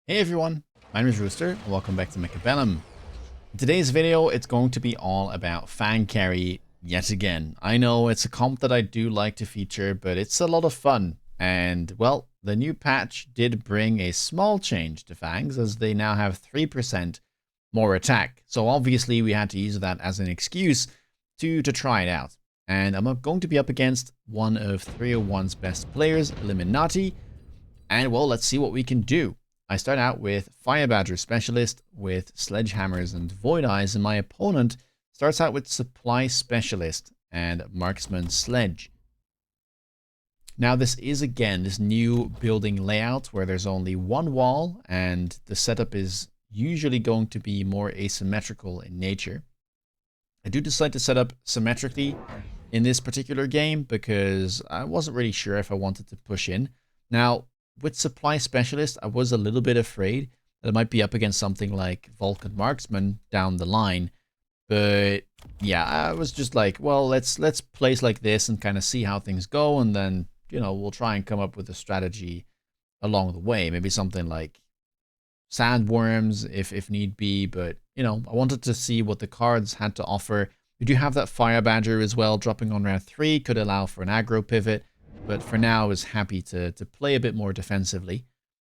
Hey everyone, my name is Rooster and welcome back to Mechabellum. In today's video, it's going to be all about FANG CARRY yet again. I know it's a comp that I do like to feature, but it's a lot of fun. And, well, the new patch did bring a small change to FANGs as they now have 3% more attack. So obviously we had to use that as an excuse to try it out. And I'm going to be up against one of 301's best players, Illuminati. And, well, let's see what we can do. I start out with Fire Badger Specialist with Sledgehammers and Void Eyes, and my opponent starts out with Supply Specialist and Marksman Sledge. Now this is again this new building layout where there's only one wall and the setup is usually going to be more asymmetrical in nature. I do decide to set up symmetrically in this particular game because I wasn't really sure if I wanted to push in. Now, with Supply Specialist, I was a little bit afraid that it might be up against something like Vulcan Marksman down the line. But yeah, I was just like, well, let's place like this and kind of see how things go. And then, you know, we'll try and come up with a strategy along the way. Maybe something like Sandworms if need be. But, you know, I wanted to see what the cards had to offer. We do have that Fire Badger as well, dropping on round 3. Could allow for an aggro pivot. But for now, I was happy to play a bit more defensively.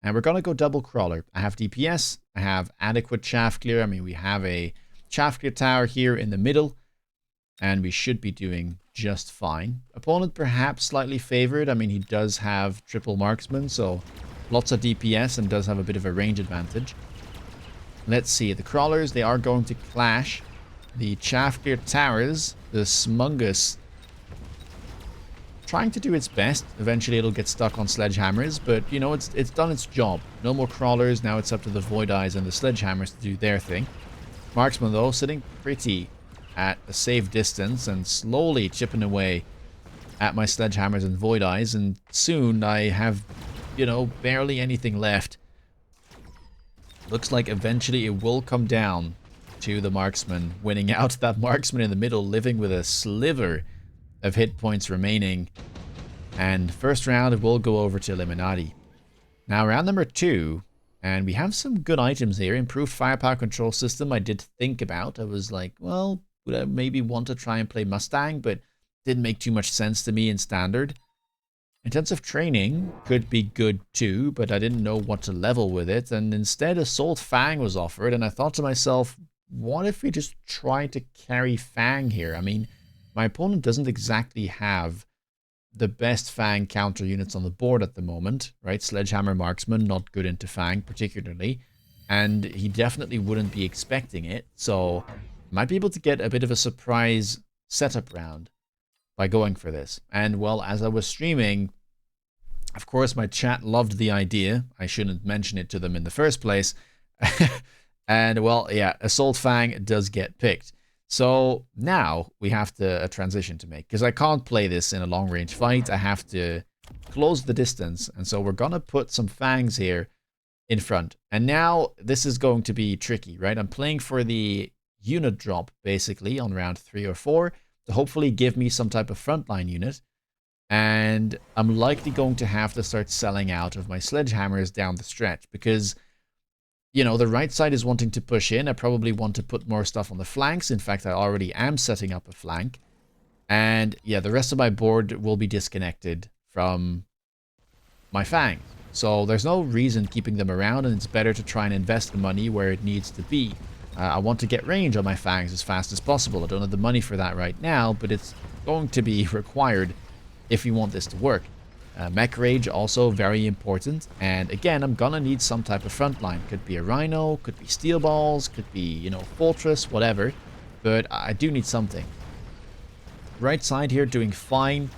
And we're going to go double crawler. I have DPS. I have adequate chaff clear. I mean, we have a chaff clear tower here in the middle. And we should be doing just fine. Opponent perhaps slightly favored. I mean, he does have triple marksman, so lots of DPS and does have a bit of a range advantage. Let's see. The crawlers, they are going to clash. The chaff clear towers, the Smungus, trying to do its best. Eventually it'll get stuck on sledgehammers, but you know, it's done its job. No more crawlers. Now it's up to the Void Eyes and the sledgehammers to do their thing. Marksman though, sitting pretty at a safe distance and slowly chipping away at my sledgehammers and Void Eyes, and soon I have, you know, barely anything left. Looks like eventually it will come down to the marksman winning out. That marksman in the middle living with a sliver of hit points remaining. And first round it will go over to Illuminati. Now round number 2, and we have some good items here. Improved firepower control system I did think about. I was like, well, would I maybe want to try and play Mustang, but didn't make too much sense to me in standard. Intensive training could be good too, but I didn't know what to level with it, and instead Assault Fang was offered, and I thought to myself, what if we just try to carry Fang here? I mean, my opponent doesn't exactly have the best Fang counter units on the board at the moment, right? Sledgehammer Marksman, not good into Fang particularly, and he definitely wouldn't be expecting it, so might be able to get a bit of a surprise setup round by going for this. And well, as I was streaming, of course my chat loved the idea. I shouldn't mention it to them in the first place. And well, yeah, Assault Fang does get picked. So now we have a transition to make, because I can't play this in a long range fight. I have to close the distance, and so we're gonna put some fangs here in front. And now this is going to be tricky, right? I'm playing for the unit drop basically on round 3 or 4 to hopefully give me some type of frontline unit, and I'm likely going to have to start selling out of my sledgehammers down the stretch because, you know, the right side is wanting to push in. I probably want to put more stuff on the flanks. In fact, I already am setting up a flank. And yeah, the rest of my board will be disconnected from my fangs. So there's no reason keeping them around, and it's better to try and invest the money where it needs to be. I want to get range on my fangs as fast as possible. I don't have the money for that right now, but it's going to be required if you want this to work. Mech Rage also very important, and again I'm gonna need some type of frontline. Could be a Rhino, could be Steel Balls, could be, you know, Fortress, whatever, but I do need something. Right side here doing fine,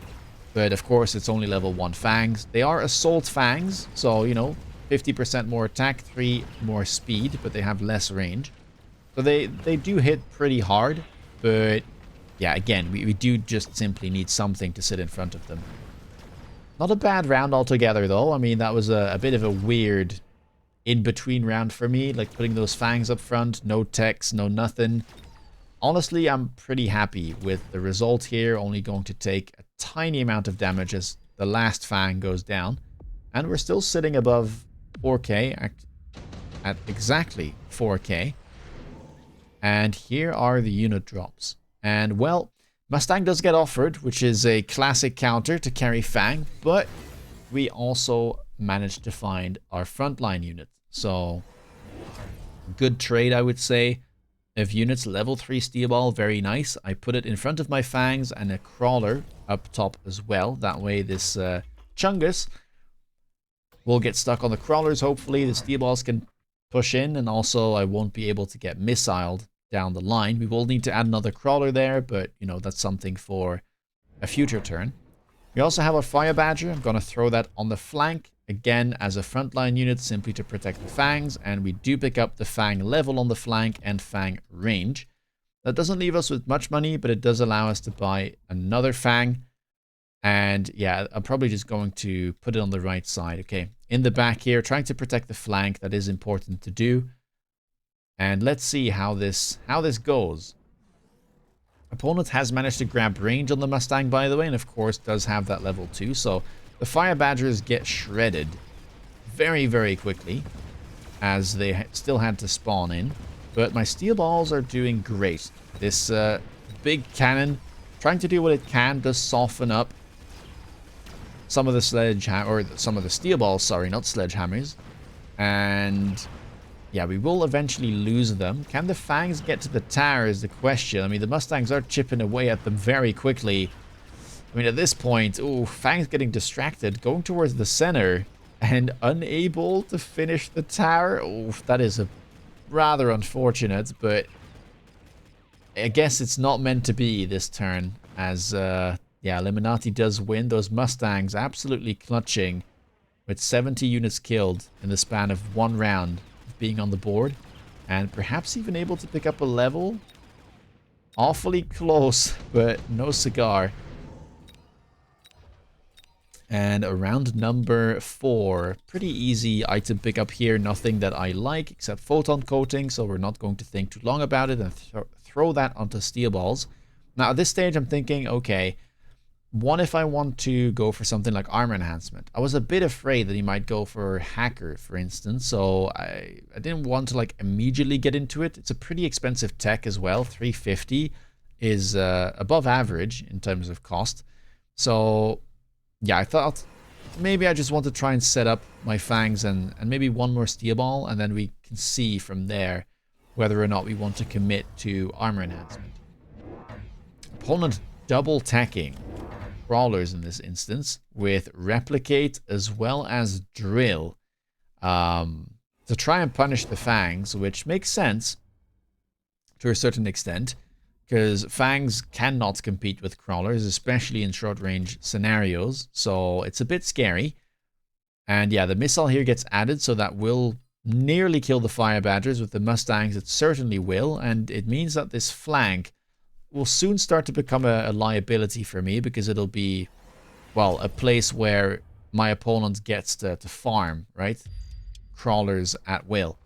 but of course it's only level 1 fangs. They are Assault Fangs, so you know, 50% more attack, 3 more speed, but they have less range. So they do hit pretty hard, but yeah, again, we do just simply need something to sit in front of them. Not a bad round altogether, though. I mean, that was a bit of a weird in-between round for me. Like, putting those fangs up front, no techs, no nothing. Honestly, I'm pretty happy with the result here. Only going to take a tiny amount of damage as the last fang goes down. And we're still sitting above 4k. at exactly 4k. And here are the unit drops. And well, Mustang does get offered, which is a classic counter to carry Fang, but we also managed to find our frontline unit. So, good trade, I would say. Of units, level 3 steel ball, very nice. I put it in front of my Fangs and a crawler up top as well. That way this Chungus will get stuck on the crawlers, hopefully. The steel balls can push in, and also I won't be able to get missiled down the line. We will need to add another crawler there, but, you know, that's something for a future turn. We also have a Fire Badger. I'm going to throw that on the flank, again, as a frontline unit, simply to protect the Fangs, and we do pick up the Fang level on the flank and Fang range. That doesn't leave us with much money, but it does allow us to buy another Fang. And yeah, I'm probably just going to put it on the right side. Okay, in the back here, trying to protect the flank. That is important to do. And let's see how this goes. Opponent has managed to grab range on the Mustang, by the way, and of course does have that level 2. So the Fire Badgers get shredded very, very quickly, as they still had to spawn in. But my steel balls are doing great. This big cannon, trying to do what it can, does soften up some of the some of the steel balls, sorry, not sledgehammers. And yeah, we will eventually lose them. Can the Fangs get to the tower is the question. I mean, the Mustangs are chipping away at them very quickly. I mean, at this point, ooh, Fangs getting distracted, going towards the center, and unable to finish the tower. Ooh, that is a rather unfortunate, but I guess it's not meant to be this turn, as yeah, Illuminati does win. Those Mustangs absolutely clutching with 70 units killed in the span of one round of being on the board, and perhaps even able to pick up a level. Awfully close, but no cigar. And round number 4, pretty easy item pickup here. Nothing that I like except photon coating, so we're not going to think too long about it and throw that onto steel balls. Now at this stage I'm thinking, okay, what if I want to go for something like armor enhancement? I was a bit afraid that he might go for hacker, for instance, so I didn't want to like immediately get into it. It's a pretty expensive tech as well. 350 is above average in terms of cost. So yeah, I thought maybe I just want to try and set up my Fangs and maybe one more steel ball, and then we can see from there whether or not we want to commit to armor enhancement. Opponent double tacking crawlers in this instance with replicate as well as drill to try and punish the Fangs, which makes sense to a certain extent, because Fangs cannot compete with crawlers, especially in short range scenarios, so it's a bit scary. And yeah, the missile here gets added, so that will nearly kill the Fire Badgers. With the Mustangs it certainly will, and it means that this flank will soon start to become a liability for me, because it'll be, well, a place where my opponent gets to farm, right? Crawlers at will.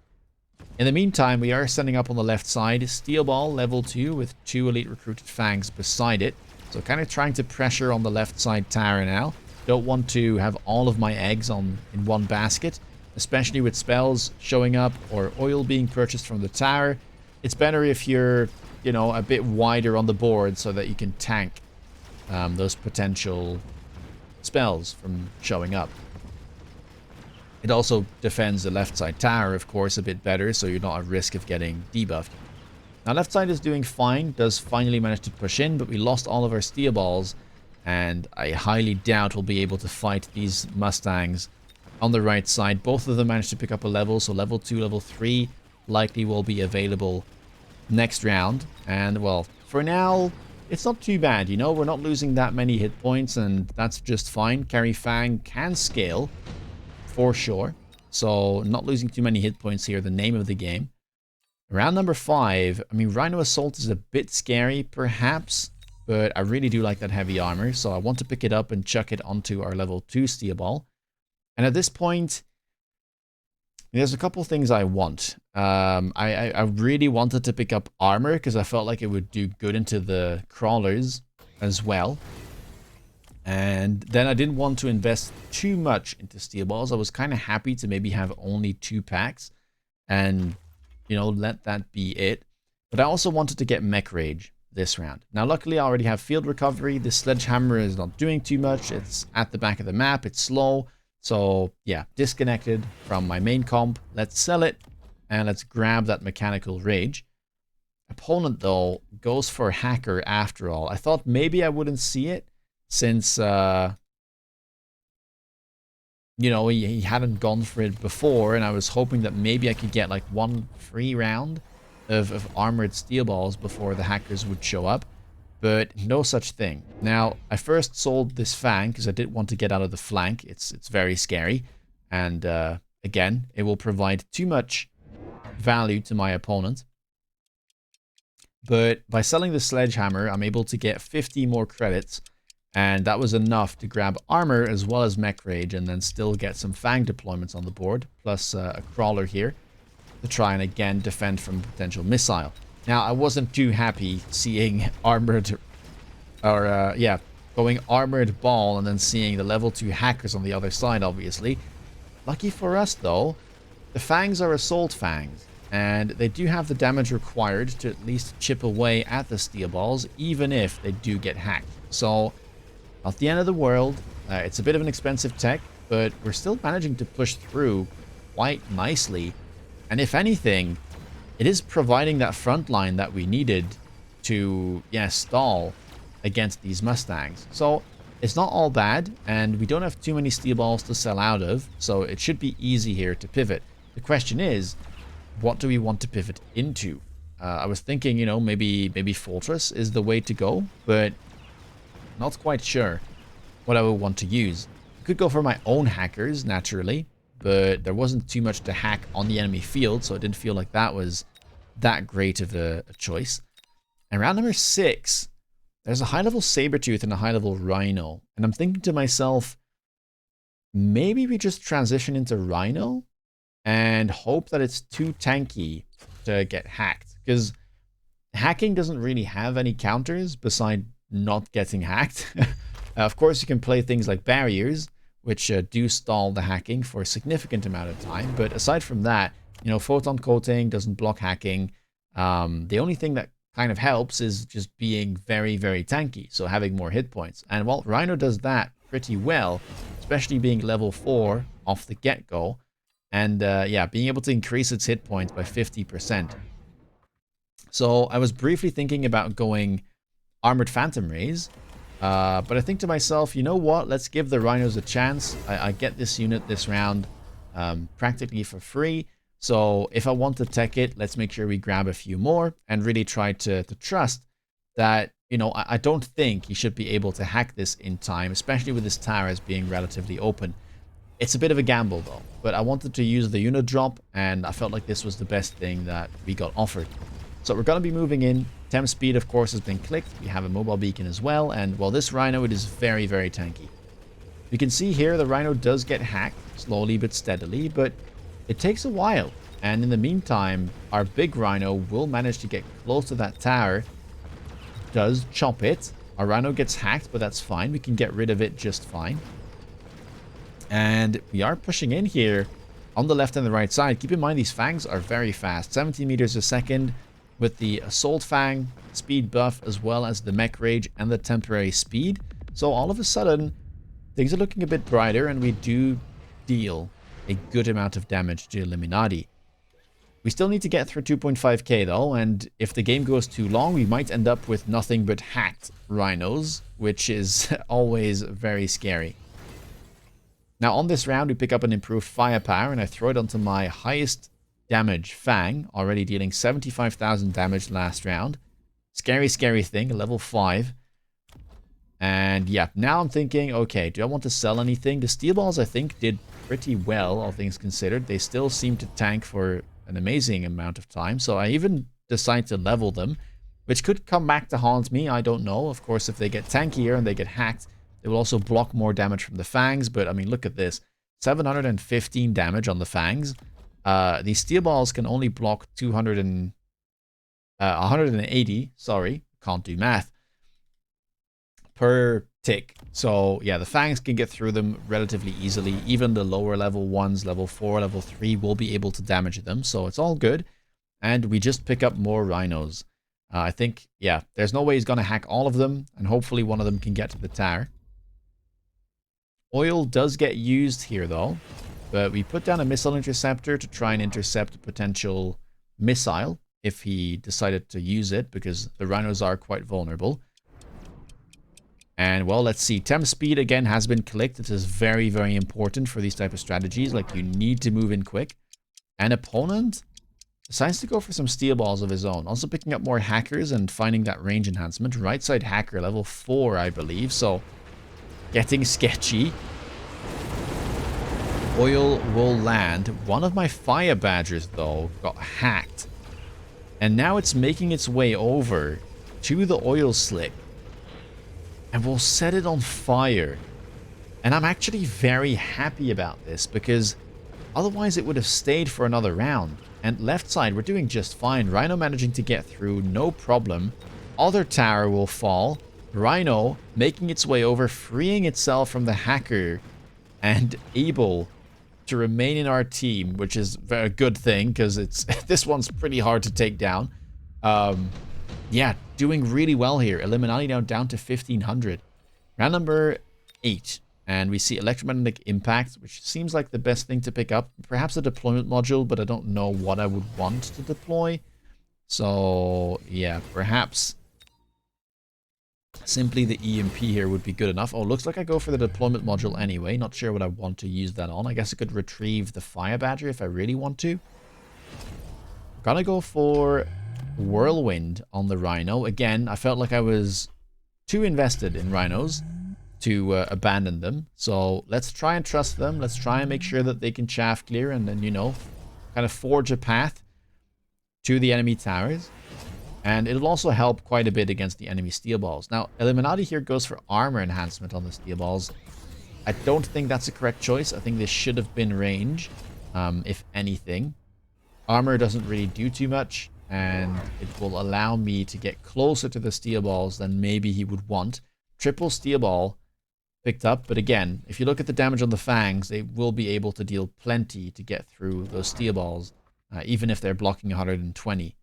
In the meantime, we are setting up on the left side steel ball level 2 with 2 elite recruited Fangs beside it. So kind of trying to pressure on the left side tower now. Don't want to have all of my eggs in one basket, especially with spells showing up or oil being purchased from the tower. It's better if you're, you know, a bit wider on the board so that you can tank those potential spells from showing up. It also defends the left side tower, of course, a bit better, so you're not at risk of getting debuffed. Now, left side is doing fine, does finally manage to push in, but we lost all of our steel balls, and I highly doubt we'll be able to fight these Mustangs on the right side. Both of them managed to pick up a level, so level 2, level 3 likely will be available next round. And, well, for now, it's not too bad, you know? We're not losing that many hit points, and that's just fine. Carry Fang can scale, for sure. So, not losing too many hit points here, the name of the game. Round number 5, I mean, Rhino Assault is a bit scary, perhaps, but I really do like that heavy armor, so I want to pick it up and chuck it onto our level 2 steel ball. And at this point, there's a couple things I want. I really wanted to pick up armor because I felt like it would do good into the crawlers as well. And then I didn't want to invest too much into steel balls. I was kind of happy to maybe have only 2 packs. and, you know, let that be it. But I also wanted to get Mech Rage this round. Now, luckily, I already have Field Recovery. This Sledgehammer is not doing too much. It's at the back of the map. It's slow. So, yeah, disconnected from my main comp. Let's sell it, and let's grab that Mechanical Rage. Opponent, though, goes for Hacker after all. I thought maybe I wouldn't see it since, you know, he hadn't gone for it before, and I was hoping that maybe I could get like one free round of armored steel balls before the hackers would show up, but no such thing. Now, I first sold this Fang because I did want to get out of the flank. It's very scary, and again, it will provide too much value to my opponent. But by selling the Sledgehammer, I'm able to get 50 more credits, and that was enough to grab armor as well as Mech Rage, and then still get some Fang deployments on the board, plus a crawler here to try and again defend from potential missile. Now, I wasn't too happy seeing armored, or yeah, going armored ball and then seeing the level 2 hackers on the other side, obviously. Lucky for us, though, the Fangs are Assault Fangs, and they do have the damage required to at least chip away at the steel balls, even if they do get hacked. So, not the end of the world. It's a bit of an expensive tech, but we're still managing to push through quite nicely. And if anything, it is providing that front line that we needed to, yeah, stall against these Mustangs. So it's not all bad, and we don't have too many steel balls to sell out of, so it should be easy here to pivot. The question is, what do we want to pivot into? I was thinking, you know, maybe Fortress is the way to go, but not quite sure what I would want to use. I could go for my own hackers, naturally, but there wasn't too much to hack on the enemy field, so it didn't feel like that was that great of a choice. And round number 6, there's a high-level Sabertooth and a high-level Rhino. And I'm thinking to myself, maybe we just transition into Rhino and hope that it's too tanky to get hacked. Because hacking doesn't really have any counters beside not getting hacked. Of course, you can play things like barriers, which do stall the hacking for a significant amount of time. But aside from that, you know, photon coating doesn't block hacking. The only thing that kind of helps is just being very, very tanky, so having more hit points. And while Rhino does that pretty well, especially being level 4 off the get-go, and yeah, being able to increase its hit points by 50%. So I was briefly thinking about going Armored Phantom Rays, but I think to myself, you know what, let's give the Rhinos a chance. I get this unit this round practically for free, so if I want to tech it, let's make sure we grab a few more and really try to trust that, you know, I don't think he should be able to hack this in time, especially with his towers being relatively open. It's a bit of a gamble though, but I wanted to use the unit drop, and I felt like this was the best thing that we got offered. So we're going to be moving in. Temp speed, of course, has been clicked. We have a mobile beacon as well, and well, this Rhino, it is very, very tanky. You can see here the Rhino does get hacked, slowly but steadily, but it takes a while. And in the meantime, our big Rhino will manage to get close to that tower, does chop it. Our Rhino gets hacked, but that's fine. We can get rid of it just fine. And we are pushing in here on the left and the right side. Keep in mind, these Fangs are very fast, 17 meters a second, with the Assault Fang speed buff, as well as the Mech Rage and the temporary speed. So all of a sudden, things are looking a bit brighter, and we do deal a good amount of damage to Illuminati. We still need to get through 2.5k though, and if the game goes too long, we might end up with nothing but hacked Rhinos, which is always very scary. Now on this round, we pick up an improved firepower, and I throw it onto my highest damage Fang, already dealing 75,000 damage last round. Scary, scary thing, level 5. And yeah, now I'm thinking, okay, do I want to sell anything? The steel balls, I think, did pretty well, all things considered. They still seem to tank for an amazing amount of time, so I even decide to level them, which could come back to haunt me, I don't know. Of course, if they get tankier and they get hacked, they will also block more damage from the Fangs, but I mean, look at this. 715 damage on the Fangs. These steel balls can only block 180, sorry, can't do math, per tick. So yeah, the fangs can get through them relatively easily. Even the lower level ones, level 4, level 3, will be able to damage them. So it's all good. And we just pick up more rhinos. I think, yeah, there's no way he's going to hack all of them. And hopefully one of them can get to the tower. Oil does get used here though. But we put down a missile interceptor to try and intercept a potential missile if he decided to use it, because the rhinos are quite vulnerable. And well, let's see. Temp speed again has been clicked. It is very, very important for these type of strategies. Like, you need to move in quick. An opponent decides to go for some steel balls of his own. Also picking up more hackers and finding that range enhancement. Right side hacker, level 4, I believe. So, getting sketchy. Oil will land. One of my fire badgers, though, got hacked. And now it's making its way over to the oil slick. And we'll set it on fire. And I'm actually very happy about this, because otherwise it would have stayed for another round. And left side, we're doing just fine. Rhino managing to get through, no problem. Other tower will fall. Rhino making its way over, freeing itself from the hacker, and able to remain in our team, which is a good thing, because it's this one's pretty hard to take down. Yeah, doing really well here. Illuminati now down to 1500. Round number 8. And we see electromagnetic impact, which seems like the best thing to pick up. Perhaps a deployment module, but I don't know what I would want to deploy. So, yeah, perhaps simply the EMP here would be good enough. Oh, looks like I go for the deployment module anyway. Not sure what I want to use that on. I guess I could retrieve the fire badger if I really want to. Gonna go for whirlwind on the rhino. Again, I felt like I was too invested in rhinos to abandon them. So let's try and trust them. Let's try and make sure that they can chaff clear and then, you know, kind of forge a path to the enemy towers. And it'll also help quite a bit against the enemy steel balls. Now, Illuminati here goes for armor enhancement on the steel balls. I don't think that's a correct choice. I think this should have been range, if anything. Armor doesn't really do too much, and it will allow me to get closer to the steel balls than maybe he would want. Triple steel ball picked up, but again, if you look at the damage on the fangs, they will be able to deal plenty to get through those steel balls, even if they're blocking 120.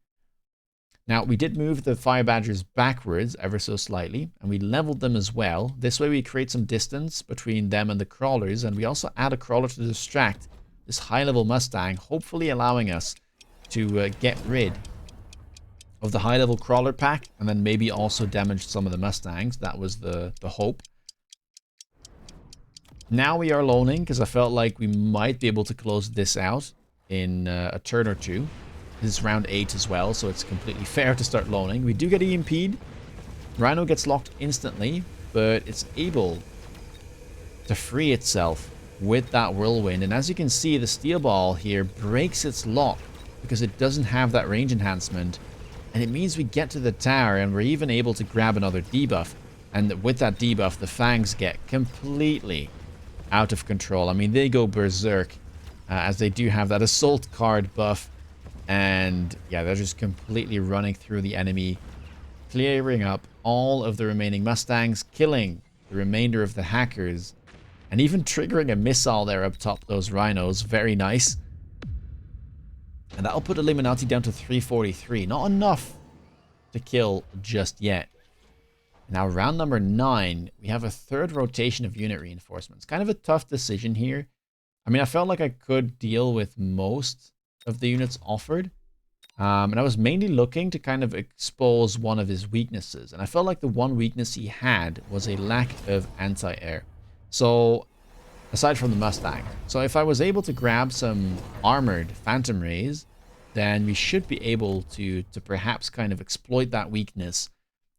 Now, we did move the fire badgers backwards ever so slightly, and we leveled them as well. This way we create some distance between them and the crawlers, and we also add a crawler to distract this high-level Mustang, hopefully allowing us to get rid of the high-level crawler pack, and then maybe also damage some of the Mustangs. That was the hope. Now we are loaning, because I felt like we might be able to close this out in a turn or two. This is round 8 as well, so it's completely fair to start loaning. We do get EMP'd. Rhino gets locked instantly, but it's able to free itself with that whirlwind. And as you can see, the steel ball here breaks its lock because it doesn't have that range enhancement. And it means we get to the tower and we're even able to grab another debuff. And with that debuff, the fangs get completely out of control. I mean, they go berserk as they do have that assault card buff. And yeah, they're just completely running through the enemy, clearing up all of the remaining Mustangs, killing the remainder of the hackers, and even triggering a missile there up top, those rhinos. Very nice. And that'll put Illuminati down to 343. Not enough to kill just yet. Now, round number 9, we have a third rotation of unit reinforcements. Kind of a tough decision here. I mean, I felt like I could deal with most of the units offered. And I was mainly looking to kind of expose one of his weaknesses. And I felt like the one weakness he had was a lack of anti-air. So, aside from the Mustang. So if I was able to grab some armored Phantom Rays, then we should be able to perhaps kind of exploit that weakness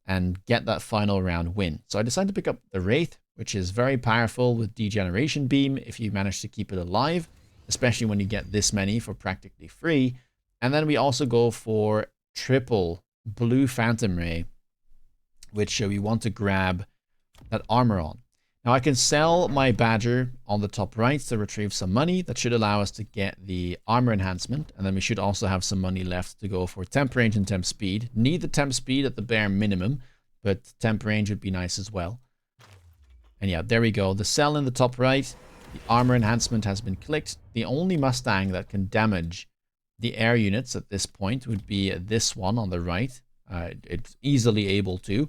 and get that final round win. So I decided to pick up the Wraith, which is very powerful with Degeneration Beam if you manage to keep it alive, especially when you get this many for practically free. And then we also go for triple blue Phantom Ray, which we want to grab that armor on. Now I can sell my Badger on the top right to retrieve some money. That should allow us to get the armor enhancement. And then we should also have some money left to go for temp range and temp speed. Need the temp speed at the bare minimum, but temp range would be nice as well. And yeah, there we go. The cell in the top right, the armor enhancement has been clicked. The only Mustang that can damage the air units at this point would be this one on the right. It's easily able to.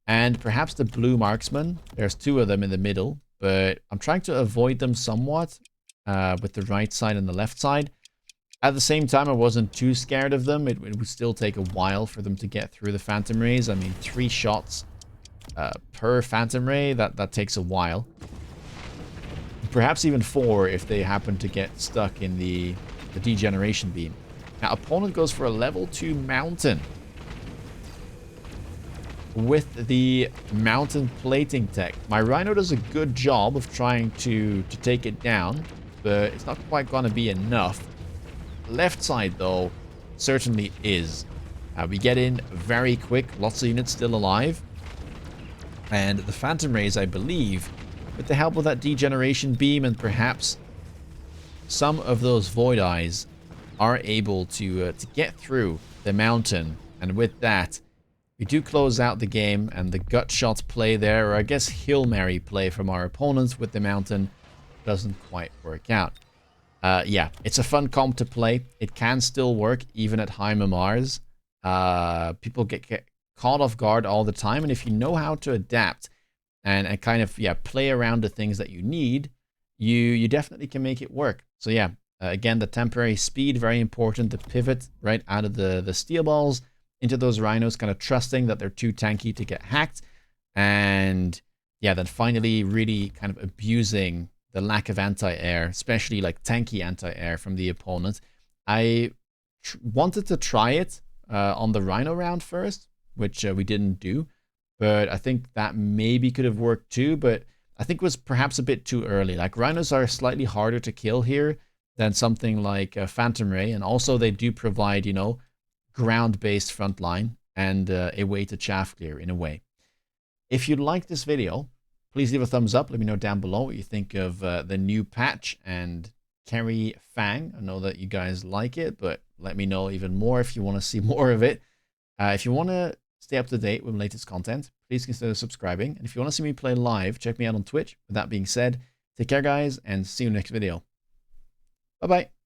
And perhaps the blue marksman. There's two of them in the middle, but I'm trying to avoid them somewhat with the right side and the left side. At the same time, I wasn't too scared of them. It would still take a while for them to get through the Phantom Rays. I mean, 3 shots per Phantom Ray, that takes a while. Perhaps even 4 if they happen to get stuck in the degeneration beam. Now, opponent goes for a level 2 mountain. With the mountain plating tech. My Rhino does a good job of trying to take it down, but it's not quite going to be enough. Left side, though, certainly is. We get in very quick, lots of units still alive. And the Phantom Rays, I believe, with the help of that degeneration beam and perhaps some of those Void Eyes, are able to get through the mountain. And with that, we do close out the game, and the gut shot play there, or I guess Hail Mary play from our opponents with the mountain, doesn't quite work out. Yeah, it's a fun comp to play. It can still work even at high MMRs. People get caught off guard all the time, and if you know how to adapt and kind of play around the things that you need, you definitely can make it work. So yeah, again, the temporary speed, very important. The pivot right out of the steel balls into those Rhinos, kind of trusting that they're too tanky to get hacked. And yeah, then finally really kind of abusing the lack of anti-air, especially like tanky anti-air from the opponent. I wanted to try it on the Rhino round first, which we didn't do. But I think that maybe could have worked too, but I think it was perhaps a bit too early. Like, Rhinos are slightly harder to kill here than something like Phantom Ray. And also they do provide, you know, ground-based frontline and a way to chaff clear in a way. If you like this video, please leave a thumbs up. Let me know down below what you think of the new patch and Carry Fang. I know that you guys like it, but let me know even more if you want to see more of it. If you want to stay up to date with latest content, please consider subscribing. And if you want to see me play live, check me out on Twitch. With that being said, take care, guys, and see you in the next video. Bye-bye.